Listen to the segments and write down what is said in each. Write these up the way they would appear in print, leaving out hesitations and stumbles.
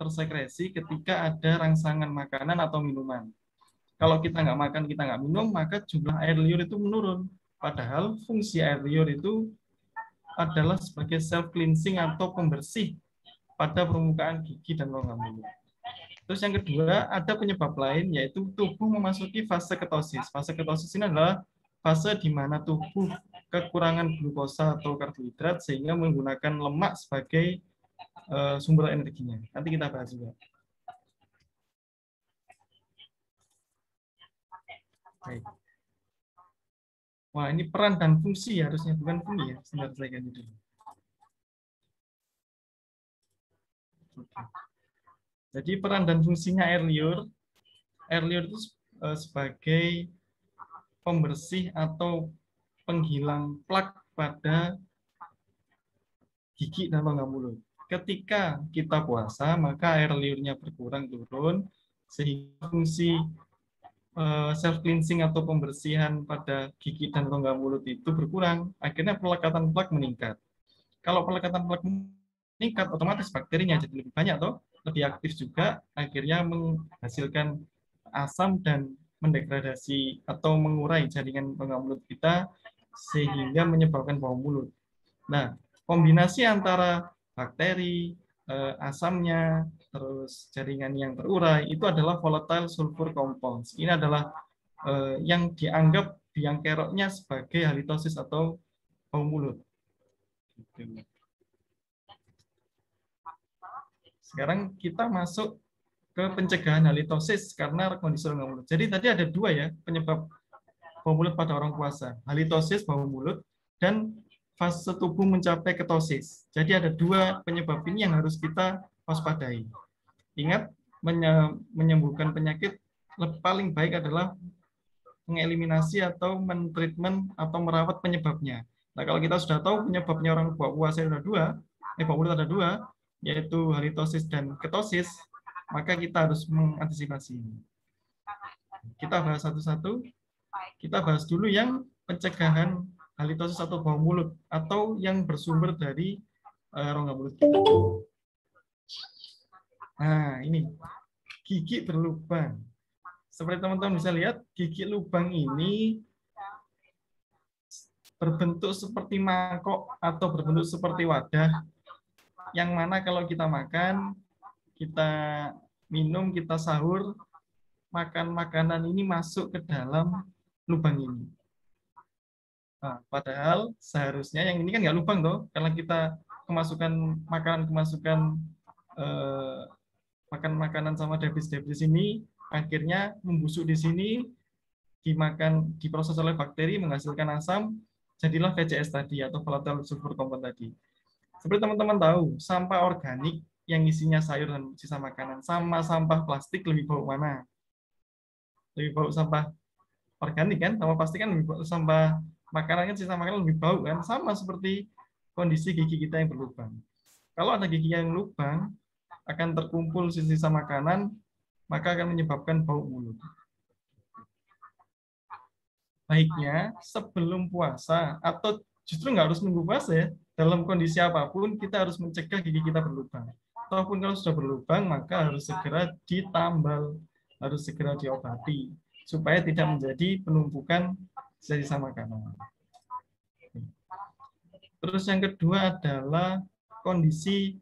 tersekresi ketika ada rangsangan makanan atau minuman. Kalau kita nggak makan, kita nggak minum, maka jumlah air liur itu menurun. Padahal fungsi air liur itu adalah sebagai self cleansing atau pembersih pada permukaan gigi dan rongga mulut. Terus yang kedua, ada penyebab lain, yaitu tubuh memasuki fase ketosis. Fase ketosis ini adalah fase di mana tubuh kekurangan glukosa atau karbohidrat sehingga menggunakan lemak sebagai sumber energinya. Nanti kita bahas juga. Baik. Wah, ini peran dan fungsi harusnya, bukan fungsi ya. Sebentar saya ganti dulu. Jadi peran dan fungsinya air liur itu sebagai pembersih atau penghilang plak pada gigi dan rongga mulut. Ketika kita puasa, maka air liurnya berkurang turun, sehingga fungsi self cleansing atau pembersihan pada gigi dan rongga mulut itu berkurang. Akhirnya pelekatan plak meningkat. Kalau pelekatan plak meningkat, otomatis bakterinya jadi lebih banyak, atau lebih aktif juga, akhirnya menghasilkan asam dan mendegradasi atau mengurai jaringan rongga mulut kita sehingga menyebabkan bau mulut. Nah, kombinasi antara bakteri, asamnya, terus jaringan yang terurai, itu adalah volatile sulfur compounds. Ini adalah yang dianggap biang keroknya sebagai halitosis atau bau mulut. Sekarang kita masuk ke pencegahan halitosis karena kondisi rongga mulut. Jadi tadi ada dua ya penyebab bau mulut pada orang puasa. Halitosis, bau mulut, dan fase tubuh mencapai ketosis. Jadi ada dua penyebab ini yang harus kita waspadai. Ingat, menyembuhkan penyakit paling baik adalah mengeliminasi atau mentreatment atau merawat penyebabnya. Nah, kalau kita sudah tahu penyebabnya orang puasa ada dua, bau mulut ada dua, yaitu halitosis dan ketosis, maka kita harus mengantisipasi ini. Kita bahas satu-satu. Kita bahas dulu yang pencegahan halitosis atau bau mulut atau yang bersumber dari rongga mulut kita. Nah, ini gigi berlubang. Seperti teman-teman bisa lihat, gigi lubang ini berbentuk seperti mangkok atau berbentuk seperti wadah, yang mana kalau kita makan, kita minum, kita sahur, makan makanan ini masuk ke dalam lubang ini. Nah, padahal seharusnya yang ini kan nggak lubang toh, karena kita kemasukan makan makanan sama debris-debris ini akhirnya membusuk di sini, dimakan, diproses oleh bakteri, menghasilkan asam, jadilah VCS tadi atau volatile sulfur compound tadi. Seperti teman-teman tahu, sampah organik yang isinya sayur dan sisa makanan sama sampah plastik lebih bau mana? Lebih bau sampah organik kan? Sama plastik kan lebih bau, sampah makanan kan, sisa makanan lebih bau kan? Sama seperti kondisi gigi kita yang berlubang. Kalau ada gigi yang lubang, akan terkumpul sisa makanan, maka akan menyebabkan bau mulut. Baiknya sebelum puasa atau justru nggak harus nunggu puasa ya, dalam kondisi apapun kita harus mencegah gigi kita berlubang. Ataupun kalau sudah berlubang maka harus segera ditambal, harus segera diobati supaya tidak menjadi penumpukan sisa makanan. Terus yang kedua adalah kondisi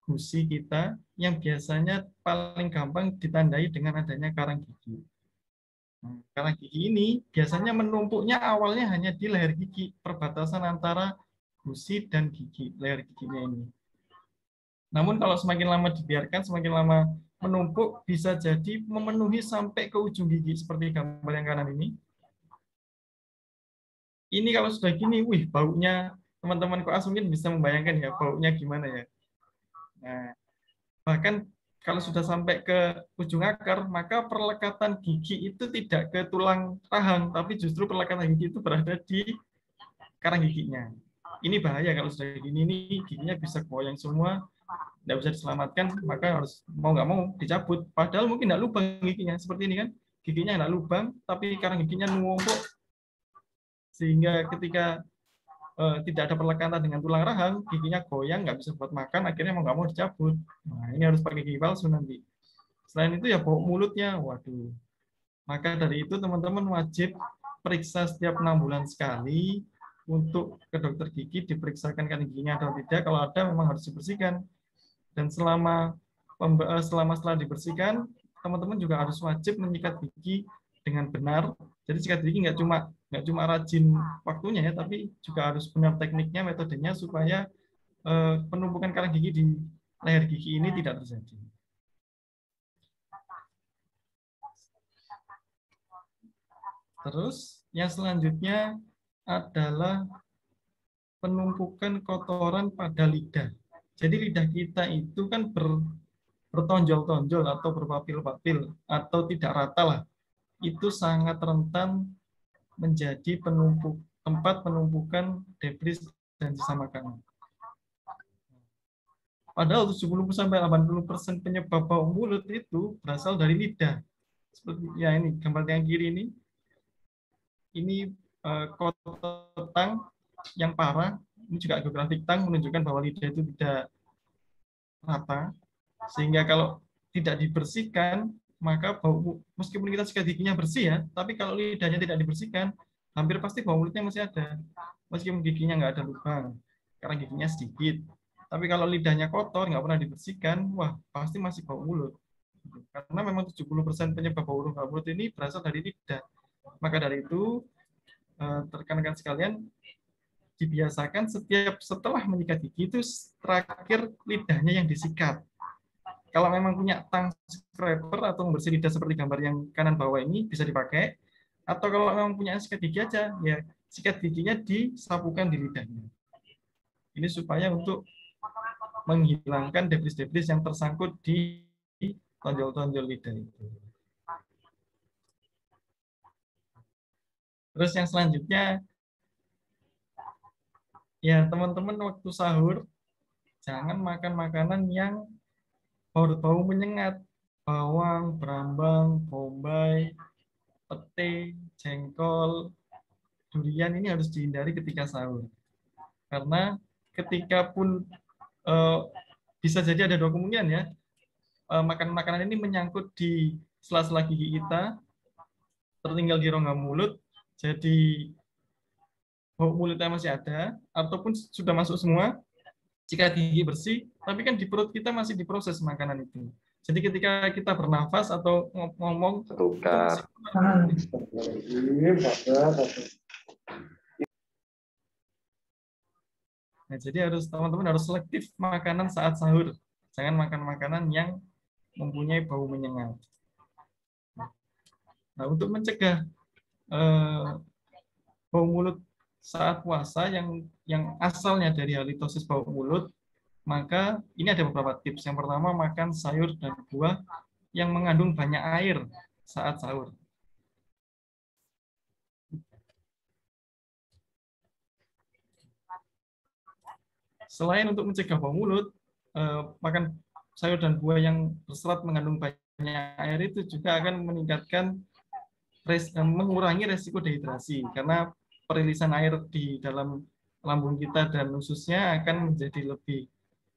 gusi kita yang biasanya paling gampang ditandai dengan adanya karang gigi. Karang gigi ini biasanya menumpuknya awalnya hanya di leher gigi, perbatasan antara gusi dan gigi, leher giginya ini. Namun kalau semakin lama dibiarkan, semakin lama menumpuk, bisa jadi memenuhi sampai ke ujung gigi, seperti gambar yang kanan ini. Ini kalau sudah gini, wih, baunya, teman-teman koas mungkin bisa membayangkan ya, baunya gimana ya. Nah, bahkan kalau sudah sampai ke ujung akar, maka perlekatan gigi itu tidak ke tulang rahang, tapi justru perlekatan gigi itu berada di karang giginya. Ini bahaya kalau sudah gini, ini giginya bisa goyang semua, tidak bisa diselamatkan, maka harus mau nggak mau dicabut. Padahal mungkin tidak lubang giginya, seperti ini kan, giginya tidak lubang, tapi karang giginya numpuk, sehingga ketika tidak ada perlekatan dengan tulang rahang, giginya goyang, nggak bisa buat makan, akhirnya mau nggak mau dicabut. Nah, ini harus pakai gigi palsu nanti. Selain itu ya bau mulutnya, waduh. Maka dari itu teman-teman wajib periksa setiap 6 bulan sekali untuk ke dokter gigi, diperiksakan kan giginya atau tidak. Kalau ada memang harus dibersihkan. Dan setelah dibersihkan, teman-teman juga harus wajib menyikat gigi dengan benar. Jadi sikat gigi nggak cuma rajin waktunya ya, tapi juga harus benar tekniknya, metodenya supaya penumpukan karang gigi di leher gigi ini tidak terjadi. Terus yang selanjutnya adalah penumpukan kotoran pada lidah. Jadi lidah kita itu kan bertonjol-tonjol atau berpapil-papil atau tidak rata lah. Itu sangat rentan menjadi tempat penumpukan debris dan sisa makanan. Padahal 70-80% penyebab bau mulut itu berasal dari lidah. Seperti ya ini gambar yang kiri ini kotor tang yang parah. Ini juga geografik tang menunjukkan bahwa lidah itu tidak rata, sehingga kalau tidak dibersihkan maka bau, meskipun kita sikat giginya bersih ya, tapi kalau lidahnya tidak dibersihkan, hampir pasti bau mulutnya masih ada, meskipun giginya nggak ada lubang, karena giginya sedikit. Tapi kalau lidahnya kotor, nggak pernah dibersihkan, wah pasti masih bau mulut. Karena memang 70% penyebab bau mulut ini berasal dari lidah. Maka dari itu, rekan-rekan sekalian, dibiasakan setelah menyikat gigi itu terakhir lidahnya yang disikat. Kalau memang punya tang scraper atau membersih lidah seperti gambar yang kanan bawah ini bisa dipakai. Atau kalau memang punya sikat gigi aja, ya sikat giginya disapukan di lidahnya. Ini supaya untuk menghilangkan debris-debris yang tersangkut di tonjol-tonjol lidah itu. Terus yang selanjutnya, ya teman-teman waktu sahur jangan makan makanan yang bau menyengat, bawang, berambang, bombay, pete, jengkol, durian ini harus dihindari ketika sahur. Karena ketika pun bisa jadi ada 2 kemungkinan ya, makanan ini menyangkut di sela-sela gigi kita, tertinggal di rongga mulut, jadi bau mulutnya masih ada, ataupun sudah masuk semua, jika gigi bersih, tapi kan di perut kita masih diproses makanan itu. Jadi ketika kita bernafas atau ngomong, tukar. Nah, jadi teman-teman harus selektif makanan saat sahur. Jangan makan makanan yang mempunyai bau menyengat. Nah, untuk mencegah bau mulut saat puasa yang asalnya dari halitosis bau mulut, maka ini ada beberapa tips. Yang pertama, makan sayur dan buah yang mengandung banyak air saat sahur. Selain untuk mencegah bau mulut, makan sayur dan buah yang berserat mengandung banyak air itu juga akan mengurangi resiko dehidrasi, karena perilisan air di dalam lambung kita dan ususnya akan menjadi lebih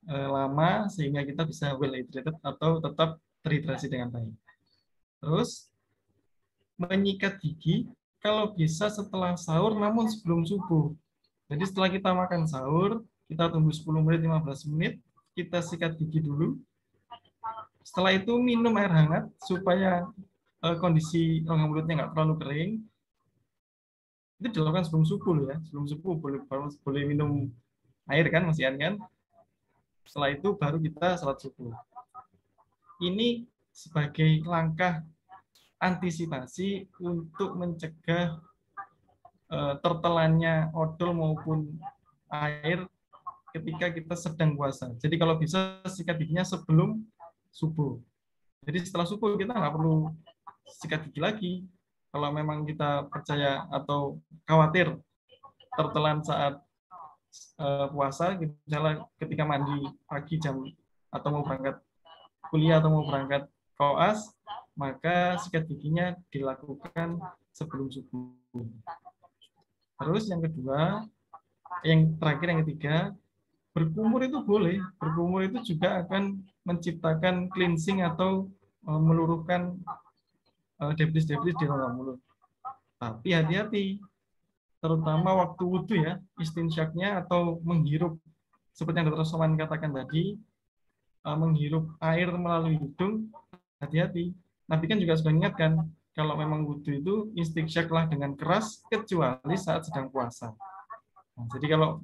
lama, sehingga kita bisa well hydrated atau tetap terhidrasi dengan baik. Terus, menyikat gigi kalau bisa setelah sahur namun sebelum subuh. Jadi setelah kita makan sahur, kita tunggu 10 menit, 15 menit, kita sikat gigi dulu. Setelah itu minum air hangat supaya kondisi rongga mulutnya nggak terlalu kering. Itu dilakukan sebelum subuh ya. Sebelum subuh boleh minum air kan, masih kan. Setelah itu baru kita salat subuh. Ini sebagai langkah antisipasi untuk mencegah tertelannya odol maupun air ketika kita sedang puasa. Jadi kalau bisa sikat giginya sebelum subuh. Jadi setelah subuh kita nggak perlu sikat gigi lagi. Kalau memang kita percaya atau khawatir tertelan saat puasa, misalnya ketika mandi pagi atau mau berangkat kuliah atau mau berangkat koas, maka sikat giginya dilakukan sebelum subuh. Terus yang kedua, Yang terakhir, yang ketiga, berkumur itu boleh. Berkumur itu juga akan menciptakan cleansing atau meluruhkan debris-debris di rongga mulut. Tapi hati-hati, terutama waktu wudhu ya, istinsyaknya atau menghirup. Seperti yang Dr. Soman katakan tadi, menghirup air melalui hidung, hati-hati. Nabi kan juga sudah ingatkan, kalau memang wudhu itu istinsyaklah dengan keras, kecuali saat sedang puasa. Nah, jadi kalau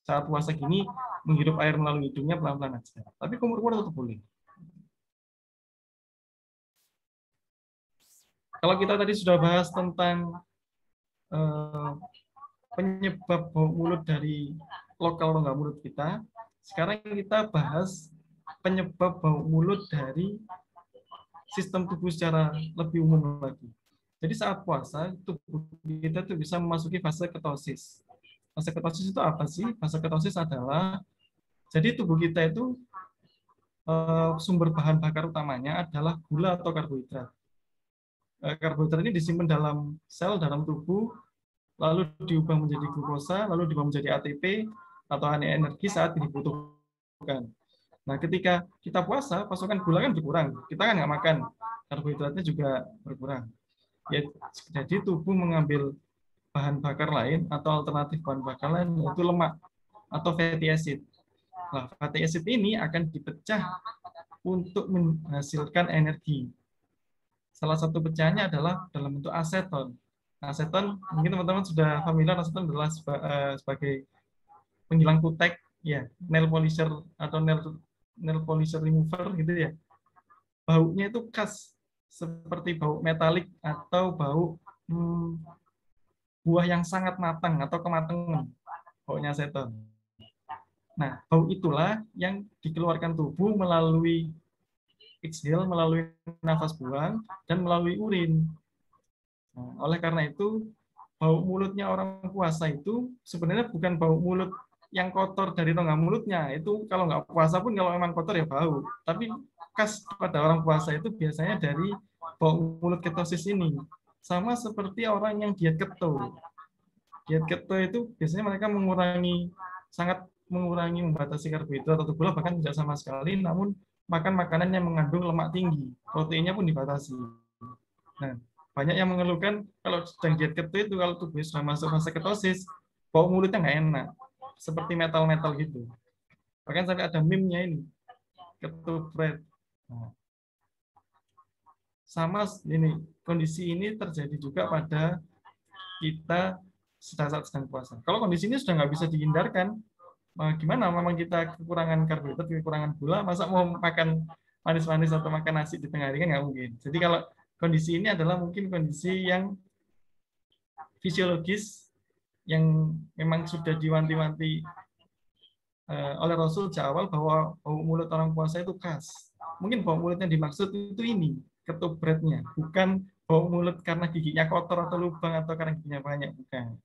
saat puasa gini, menghirup air melalui hidungnya pelan-pelan aja. Tapi kumur-kumur tetap boleh. Kalau kita tadi sudah bahas tentang penyebab bau mulut dari lokal rongga mulut kita, sekarang kita bahas penyebab bau mulut dari sistem tubuh secara lebih umum lagi. Jadi saat puasa, tubuh kita tuh bisa memasuki fase ketosis. Fase ketosis itu apa sih? Fase ketosis adalah, jadi tubuh kita itu sumber bahan bakar utamanya adalah gula atau karbohidrat. Karbohidrat ini disimpan dalam sel, dalam tubuh, lalu diubah menjadi glukosa, lalu diubah menjadi ATP atau energi saat dibutuhkan. Nah, ketika kita puasa, pasokan gula kan berkurang. Kita kan nggak makan, karbohidratnya juga berkurang. Ya, jadi tubuh mengambil bahan bakar lain atau alternatif bahan bakar lain, yaitu lemak atau fatty acid. Nah, fatty acid ini akan dipecah untuk menghasilkan energi. Salah satu pecahannya adalah dalam bentuk aseton. Aseton, mungkin teman-teman sudah familiar, aseton adalah sebagai penghilang kutek, ya, nail polisher atau nail polisher remover gitu ya. Baunya itu khas, seperti bau metalik atau bau buah yang sangat matang atau kematangan, baunya aseton. Nah, bau itulah yang dikeluarkan tubuh melalui exhale, melalui nafas buang, dan melalui urin. Nah, oleh karena itu, bau mulutnya orang puasa itu sebenarnya bukan bau mulut yang kotor dari rongga mulutnya. Itu kalau nggak puasa pun kalau memang kotor ya bau. Tapi khas pada orang puasa itu biasanya dari bau mulut ketosis ini. Sama seperti orang yang diet keto. Diet keto itu biasanya mereka sangat mengurangi, membatasi karbohidrat atau gula, bahkan tidak sama sekali, namun makan makanan yang mengandung lemak tinggi. Proteinnya pun dibatasi. Nah, banyak yang mengeluhkan kalau sedang diet keto itu, kalau tubuh sudah masuk fase ketosis, bau mulutnya nggak enak, seperti metal-metal gitu. Bahkan sampai ada meme-nya ini, keto bread. Nah, sama ini, kondisi ini terjadi juga pada kita saat sedang puasa. Kalau kondisi ini sudah nggak bisa dihindarkan, gimana? Memang kita kekurangan karbohidrat, kekurangan gula, masa mau makan manis-manis atau makan nasi di tengah hari kan nggak mungkin. Jadi kalau kondisi ini adalah mungkin kondisi yang fisiologis yang memang sudah diwanti-wanti oleh Rasul sejak awal bahwa bau mulut orang puasa itu khas. Mungkin bau mulut yang dimaksud itu ini, ketopretnya, bukan bau mulut karena giginya kotor atau lubang atau karena giginya banyak, bukan.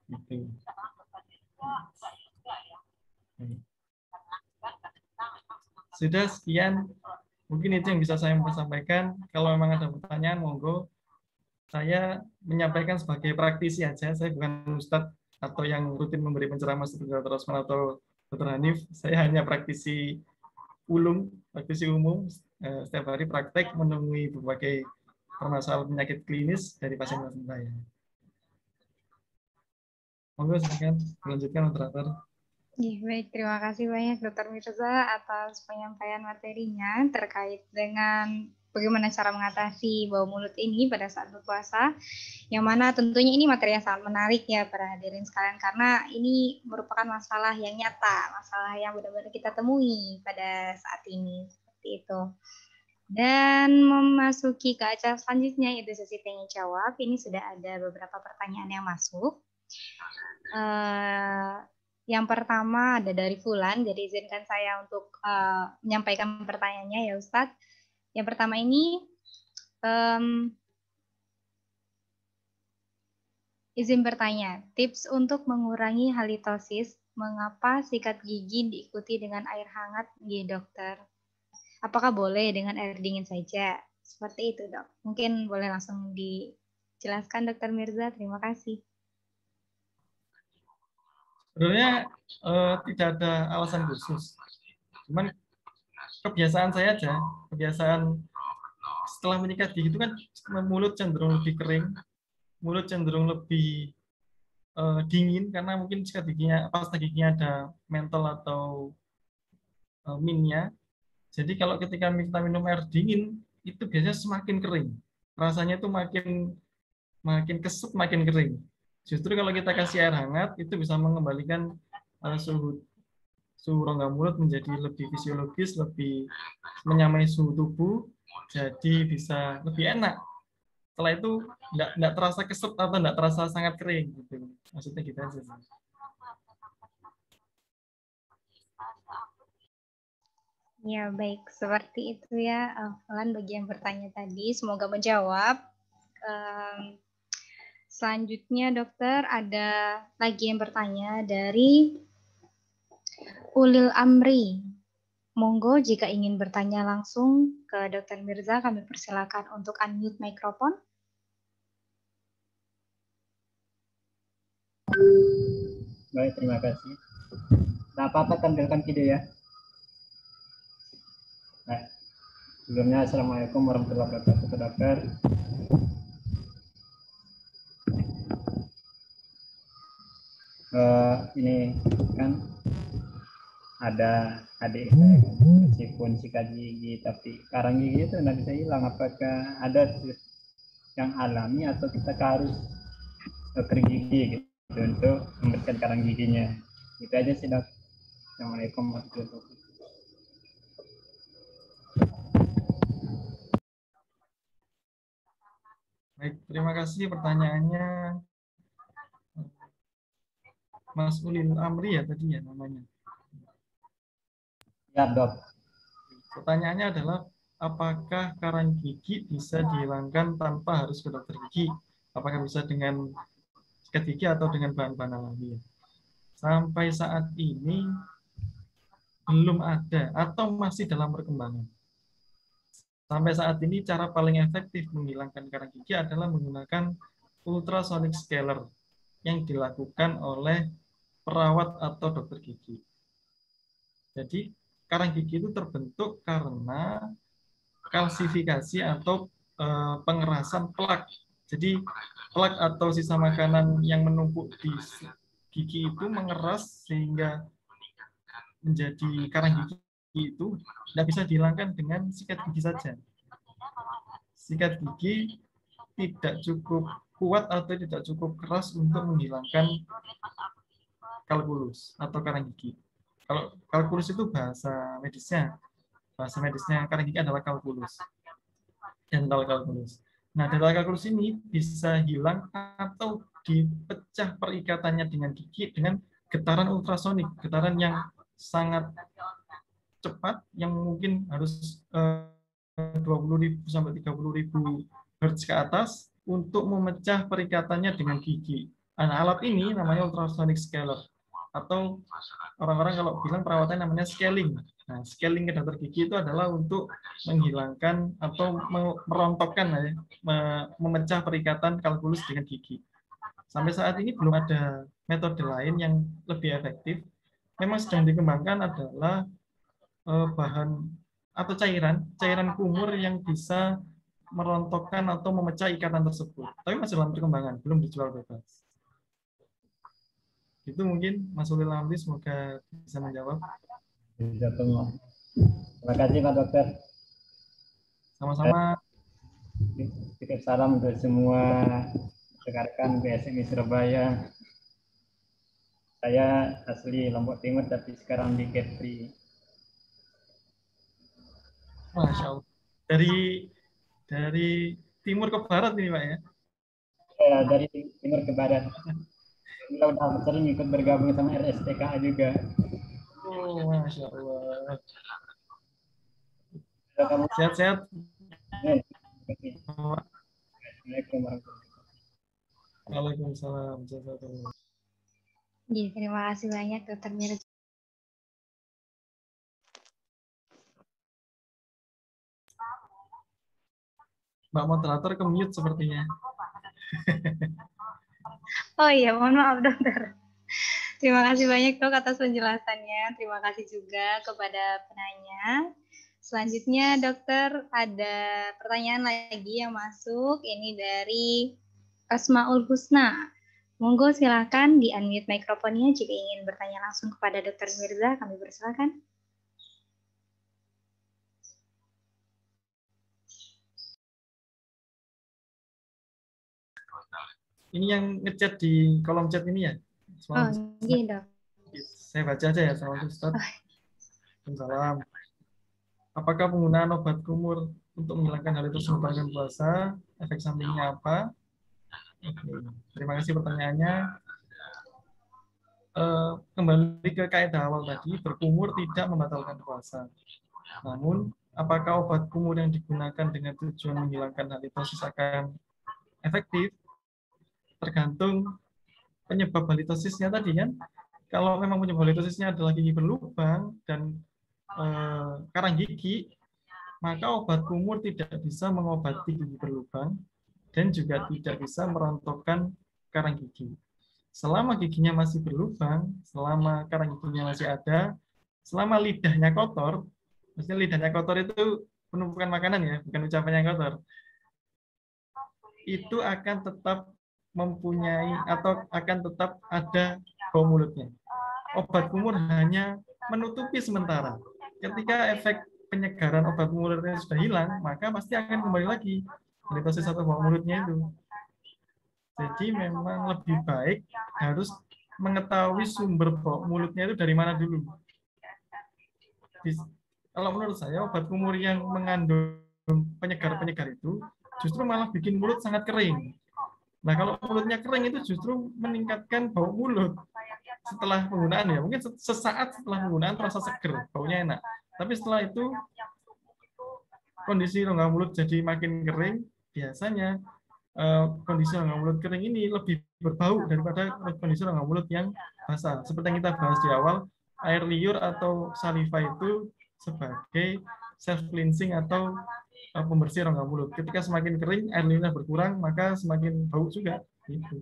Gitu. Sudah sekian, mungkin itu yang bisa saya sampaikan. Kalau memang ada pertanyaan, monggo. Saya menyampaikan sebagai praktisi aja, saya bukan ustadz atau yang rutin memberi penceramah seperti Dr. Osman atau Dr. Hanif. Saya hanya praktisi praktisi umum, setiap hari praktek menemui berbagai permasalahan penyakit klinis dari pasien-pasien saya. Monggo silakan melanjutkan moderator. Baik, terima kasih banyak Dr. Mirza atas penyampaian materinya terkait dengan bagaimana cara mengatasi bau mulut ini pada saat berpuasa, yang mana tentunya ini materi yang sangat menarik ya para hadirin sekalian, karena ini merupakan masalah yang nyata, masalah yang benar-benar kita temui pada saat ini, seperti itu. Dan memasuki ke acara selanjutnya, yaitu sesi tanya jawab. Ini sudah ada beberapa pertanyaan yang masuk. Yang pertama ada dari Fulan, jadi izinkan saya untuk menyampaikan pertanyaannya ya Ustadz. Yang pertama ini, izin bertanya, tips untuk mengurangi halitosis, mengapa sikat gigi diikuti dengan air hangat, dokter? Apakah boleh dengan air dingin saja? Seperti itu dok. Mungkin boleh langsung dijelaskan Dokter Mirza, terima kasih. Sebenarnya tidak ada alasan khusus. Cuman kebiasaan saya aja, kebiasaan setelah menikah gitu kan mulut cenderung lebih kering, mulut cenderung lebih dingin karena mungkin sikat giginya, pasta giginya ada mentol atau minyak. Jadi kalau ketika kita minum air dingin itu biasanya semakin kering. Rasanya itu makin makin keset, makin kering. Justru kalau kita kasih air hangat itu bisa mengembalikan suhu suhu rongga mulut menjadi lebih fisiologis, lebih menyamai suhu tubuh, jadi bisa lebih enak. Setelah itu enggak terasa keset atau enggak terasa sangat kering gitu. Maksudnya gitu aja sih. Ya, baik. Seperti itu ya, Falan bagi yang bertanya tadi. Semoga menjawab. Selanjutnya, dokter, ada lagi yang bertanya dari Ulil Amri. Monggo jika ingin bertanya langsung ke Dr. Mirza, kami persilakan untuk unmute mikrofon. Baik, terima kasih. Nah, apa-apa tampilkan video ya. Nah, sebelumnya Assalamualaikum warahmatullahi wabarakatuh, dokter. Ini kan ada adik saya meskipun sikat gigi tapi karang gigi itu nggak bisa hilang. Apakah ada yang alami atau kita harus dokter gigi gitu untuk membersihkan karang giginya? Itu aja sih, dok. Assalamualaikum warahmatullahi wabarakatuh. Baik, terima kasih pertanyaannya. Mas Ulil Amri ya tadi ya namanya. Ya, dok. Pertanyaannya adalah apakah karang gigi bisa dihilangkan tanpa harus ke dokter gigi? Apakah bisa dengan sikat gigi atau dengan bahan-bahan alami? Sampai saat ini belum ada atau masih dalam perkembangan. Sampai saat ini cara paling efektif menghilangkan karang gigi adalah menggunakan ultrasonic scaler yang dilakukan oleh perawat atau dokter gigi. Jadi karang gigi itu terbentuk karena kalsifikasi atau pengerasan plak. Jadi plak atau sisa makanan yang menumpuk di gigi itu mengeras sehingga menjadi karang gigi itu tidak bisa dihilangkan dengan sikat gigi saja. Sikat gigi tidak cukup kuat atau tidak cukup keras untuk menghilangkan kalkulus atau karang gigi. Kalau kalkulus itu bahasa medisnya karang gigi adalah kalkulus, dental kalkulus. Nah, dental kalkulus ini bisa hilang atau dipecah perikatannya dengan gigi dengan getaran ultrasonik, getaran yang sangat cepat yang mungkin harus 20.000 sampai 30.000 Hz ke atas untuk memecah perikatannya dengan gigi. Nah, alat ini namanya ultrasonic scaler atau orang-orang kalau bilang perawatannya namanya scaling. Nah, scaling ke dokter gigi itu adalah untuk menghilangkan atau merontokkan, memecah perikatan kalkulus dengan gigi. Sampai saat ini belum ada metode lain yang lebih efektif. Memang sedang dikembangkan adalah bahan atau cairan kumur yang bisa merontokkan atau memecah ikatan tersebut. Tapi masih dalam perkembangan, belum dijual bebas. Itu mungkin Mas Ulil Amri, semoga bisa menjawab. Terima kasih Pak Dokter. Sama-sama. Titip salam untuk semua rekan-rekan BSMI Surabaya. Saya asli Lombok Timur tapi sekarang di Kepri. Masya Allah. Dari timur ke barat ini Pak ya? Dari timur ke barat. Kita udah sering ikut bergabung sama RSTKA juga. Oh, Masya Allah. Sehat-sehat. Assalamualaikum warahmatullahi wabarakatuh. Waalaikumsalam. Ya, terima kasih banyak Dr. Mirza. Mbak moderator ke mute sepertinya. Oh iya, mohon maaf dokter. Terima kasih banyak dok atas penjelasannya. Terima kasih juga kepada penanya. Selanjutnya dokter ada pertanyaan lagi yang masuk. Ini dari Asmaul Husna. Monggo silakan di-unmute mikrofonnya jika ingin bertanya langsung kepada Dr. Mirza. Kami persilakan. Ini yang ngechat di kolom chat ini ya? Oh, iya dok. Saya baca aja ya, sama Ustaz. Salam. Apakah penggunaan obat kumur untuk menghilangkan hal itu membatalkan puasa? Efek sampingnya apa? Oke. Terima kasih pertanyaannya. Kembali ke kaidah awal tadi, berkumur tidak membatalkan puasa. Namun, apakah obat kumur yang digunakan dengan tujuan menghilangkan halitosis akan efektif? Tergantung penyebab halitosisnya tadi kan. Kalau memang penyebab halitosisnya adalah gigi berlubang dan karang gigi, maka obat kumur tidak bisa mengobati gigi berlubang dan juga tidak bisa merontokkan karang gigi. Selama giginya masih berlubang, selama karang giginya masih ada, selama lidahnya kotor, maksudnya lidahnya kotor itu penumpukan makanan ya, bukan ucapan yang kotor, itu akan tetap mempunyai atau akan tetap ada bau mulutnya. Obat kumur hanya menutupi sementara. Ketika efek penyegaran obat kumurnya sudah hilang, maka pasti akan kembali lagi halitosis atau bau mulutnya itu. Jadi memang lebih baik harus mengetahui sumber bau mulutnya itu dari mana dulu. Kalau menurut saya obat kumur yang mengandung penyegar-penyegar itu justru malah bikin mulut sangat kering. Nah, kalau mulutnya kering itu justru meningkatkan bau mulut setelah penggunaan ya. Mungkin sesaat setelah penggunaan terasa seger, baunya enak. Tapi setelah itu kondisi rongga mulut jadi makin kering, biasanya kondisi rongga mulut kering ini lebih berbau daripada kondisi rongga mulut yang basah. Seperti yang kita bahas di awal, air liur atau saliva itu sebagai self cleansing atau pembersih rongga mulut. Ketika semakin kering, air liurnya berkurang, maka semakin bau juga. Gitu.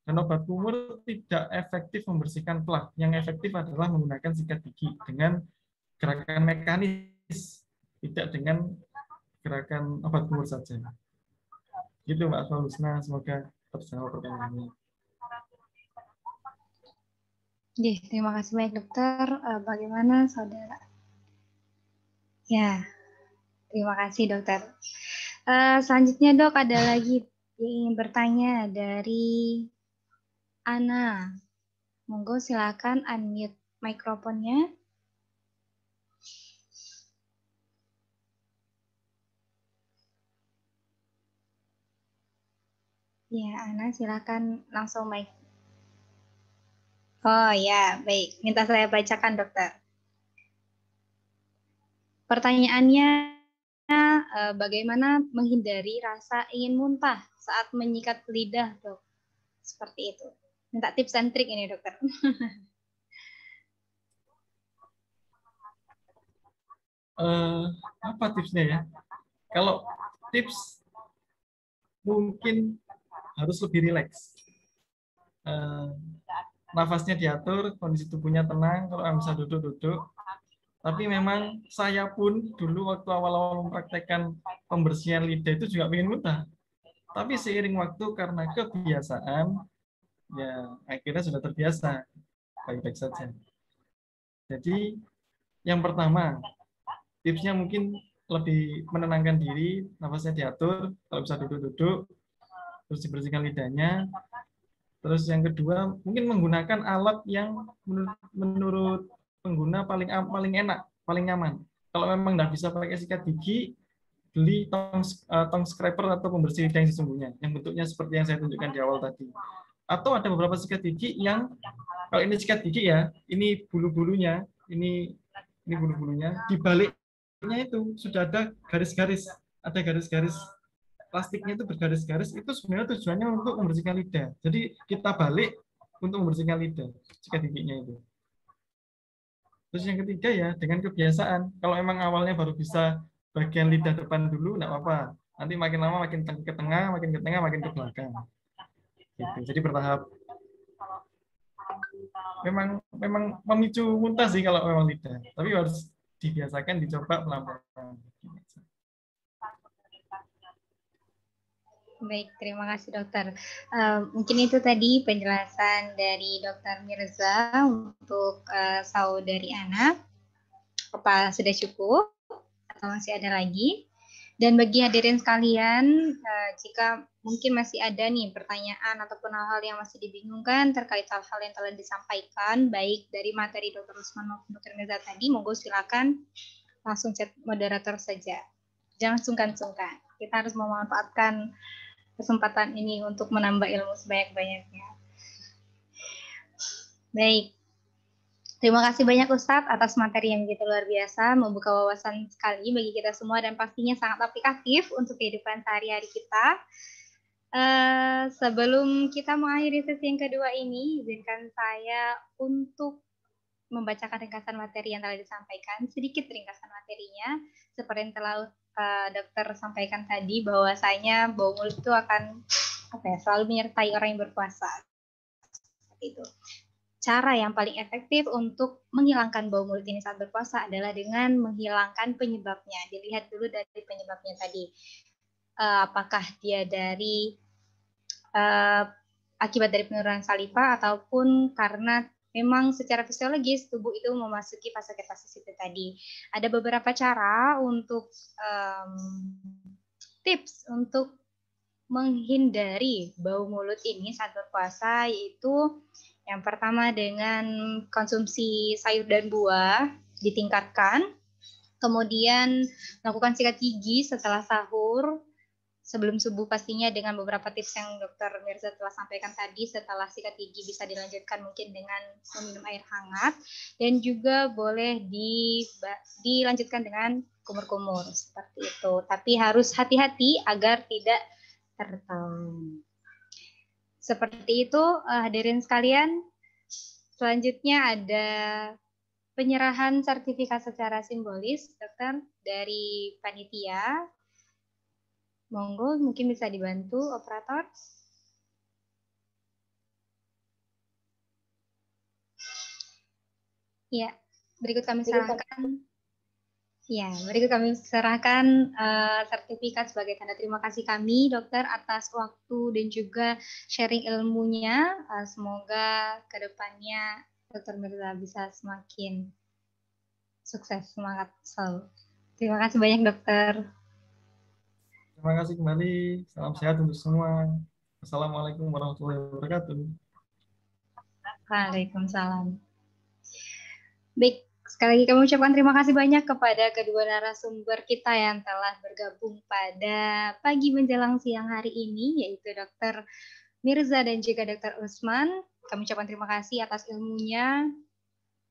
Dan obat kumur tidak efektif membersihkan plak. Yang efektif adalah menggunakan sikat gigi dengan gerakan mekanis, tidak dengan gerakan obat kumur saja. Gitu Mbak Fausna, semoga terjawab pertanyaannya. Terima kasih banyak dokter. Bagaimana saudara? Ya, terima kasih dokter. Selanjutnya dok ada lagi yang ingin bertanya dari Ana. Monggo silakan unmute mikrofonnya. Ya, Ana silakan langsung mic. Oh ya, baik. Minta saya bacakan dokter. Pertanyaannya, bagaimana menghindari rasa ingin muntah saat menyikat lidah, dok? Seperti itu. Minta tips dan trik ini, dokter. Apa tipsnya ya? Kalau tips mungkin harus lebih rileks. Nafasnya diatur, kondisi tubuhnya tenang, kalau bisa duduk-duduk. Tapi memang saya pun dulu waktu awal-awal mempraktekkan pembersihan lidah itu juga ingin muntah. Tapi seiring waktu karena kebiasaan, ya akhirnya sudah terbiasa, baik-baik saja. Jadi yang pertama, tipsnya mungkin lebih menenangkan diri, nafasnya diatur, kalau bisa duduk-duduk, terus dibersihkan lidahnya. Terus yang kedua, mungkin menggunakan alat yang menurut pengguna paling enak, paling nyaman. Kalau memang nggak bisa pakai sikat gigi, beli tong scraper atau pembersih lidah yang sesungguhnya, yang bentuknya seperti yang saya tunjukkan di awal tadi. Atau ada beberapa sikat gigi yang, kalau ini sikat gigi ya, ini bulu-bulunya, ini bulu-bulunya, di baliknya itu sudah ada garis-garis, ada garis-garis plastiknya itu bergaris-garis, itu sebenarnya tujuannya untuk membersihkan lidah. Jadi kita balik untuk membersihkan lidah, sikat giginya itu. Terus yang ketiga ya, dengan kebiasaan. Kalau emang awalnya baru bisa bagian lidah depan dulu, enggak apa-apa. Nanti makin lama makin ke tengah, makin ke tengah, makin ke belakang. Gitu. Jadi bertahap. memang memicu muntah sih kalau memang lidah. Tapi harus dibiasakan dicoba pelan-pelan. Baik, terima kasih dokter. Mungkin itu tadi penjelasan dari Dokter Mirza untuk saudari Ana. Apa sudah cukup atau masih ada lagi? Dan bagi hadirin sekalian, jika mungkin masih ada nih pertanyaan ataupun hal-hal yang masih dibingungkan terkait hal-hal yang telah disampaikan, baik dari materi Dr. Usman maupun Dr. Mirza tadi, monggo silakan langsung chat moderator saja. Jangan sungkan-sungkan. Kita harus memanfaatkan kesempatan ini untuk menambah ilmu sebanyak-banyaknya. Baik. Terima kasih banyak Ustadz atas materi yang begitu luar biasa, membuka wawasan sekali bagi kita semua dan pastinya sangat aplikatif untuk kehidupan sehari-hari kita. Sebelum kita mengakhiri sesi yang kedua ini, izinkan saya untuk membacakan ringkasan materi yang telah disampaikan, sedikit ringkasan materinya, seperti yang telah dokter sampaikan tadi, bahwasanya bau mulut itu akan selalu menyertai orang yang berpuasa. Seperti itu. Cara yang paling efektif untuk menghilangkan bau mulut ini saat berpuasa adalah dengan menghilangkan penyebabnya. Dilihat dulu dari penyebabnya tadi. Apakah dia dari akibat dari penurunan saliva ataupun karena memang secara fisiologis tubuh itu memasuki fase ketosis itu tadi. Ada beberapa cara untuk tips untuk menghindari bau mulut ini saat berpuasa, yaitu yang pertama dengan konsumsi sayur dan buah ditingkatkan, kemudian melakukan sikat gigi setelah sahur, sebelum subuh pastinya dengan beberapa tips yang Dr. Mirza telah sampaikan tadi. Setelah sikat gigi bisa dilanjutkan mungkin dengan meminum air hangat, dan juga boleh dilanjutkan dengan kumur-kumur seperti itu. Tapi harus hati-hati agar tidak tertelan. Seperti itu, hadirin sekalian. Selanjutnya ada penyerahan sertifikat secara simbolis, dokter, dari panitia. Monggo, mungkin bisa dibantu operator. Ya, berikut kami serahkan. Ya, berikut kami serahkan sertifikat sebagai tanda terima kasih kami, dokter, atas waktu dan juga sharing ilmunya. Semoga kedepannya Dr. Mirza bisa semakin sukses, semangat selalu. Terima kasih banyak, dokter. Terima kasih kembali. Salam sehat untuk semua. Assalamualaikum warahmatullahi wabarakatuh. Waalaikumsalam. Baik, sekali lagi kami ucapkan terima kasih banyak kepada kedua narasumber kita yang telah bergabung pada pagi menjelang siang hari ini, yaitu Dr. Mirza dan juga Dr. Usman. Kami ucapkan terima kasih atas ilmunya.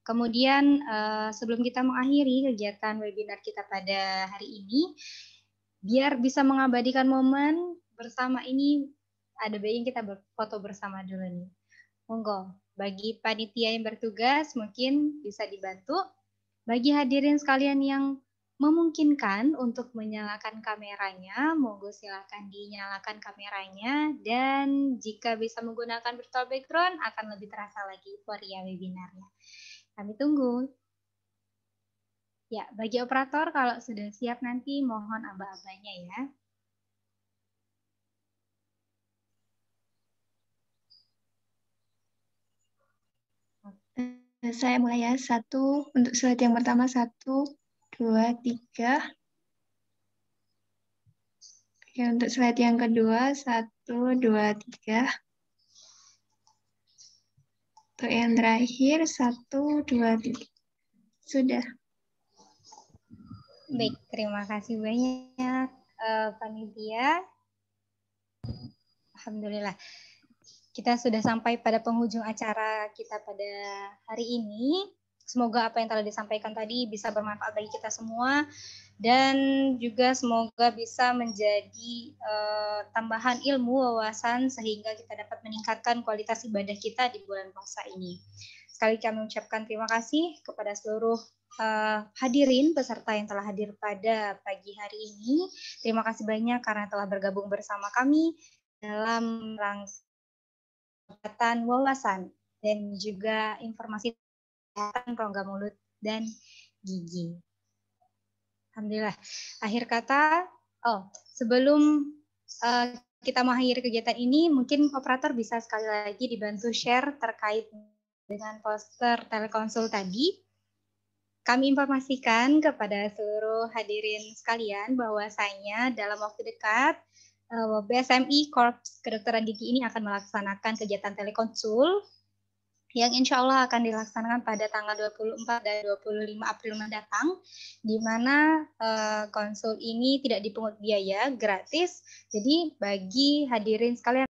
Kemudian sebelum kita mengakhiri kegiatan webinar kita pada hari ini, biar bisa mengabadikan momen bersama ini, ada baiknya kita berfoto bersama dulu nih. Monggo, bagi panitia yang bertugas mungkin bisa dibantu. Bagi hadirin sekalian yang memungkinkan untuk menyalakan kameranya, monggo silakan dinyalakan kameranya, dan jika bisa menggunakan virtual background akan lebih terasa lagi euforia webinarnya. Kami tunggu. Ya, bagi operator kalau sudah siap nanti mohon aba-abanya ya. Saya mulai ya. Untuk slide yang pertama 1, 2, 3. Oke, untuk slide yang kedua 1, 2, 3. Untuk yang terakhir 1, 2, 3. Sudah. Baik, terima kasih banyak panitia. Alhamdulillah. Kita sudah sampai pada penghujung acara kita pada hari ini. Semoga apa yang telah disampaikan tadi bisa bermanfaat bagi kita semua, dan juga semoga bisa menjadi tambahan ilmu, wawasan, sehingga kita dapat meningkatkan kualitas ibadah kita di bulan puasa ini. Sekali kami ucapkan terima kasih kepada seluruh hadirin peserta yang telah hadir pada pagi hari ini. Terima kasih banyak karena telah bergabung bersama kami dalam rangkaian wawasan dan juga informasi kesehatan rongga mulut dan gigi. Alhamdulillah. Akhir kata, sebelum kita mengakhiri kegiatan ini, mungkin operator bisa sekali lagi dibantu share terkait dengan poster telekonsul tadi. Kami informasikan kepada seluruh hadirin sekalian bahwasanya dalam waktu dekat BSMI Korps Kedokteran Gigi ini akan melaksanakan kegiatan telekonsul yang insya Allah akan dilaksanakan pada tanggal 24 dan 25 April mendatang, di mana konsul ini tidak dipungut biaya, gratis. Jadi bagi hadirin sekalian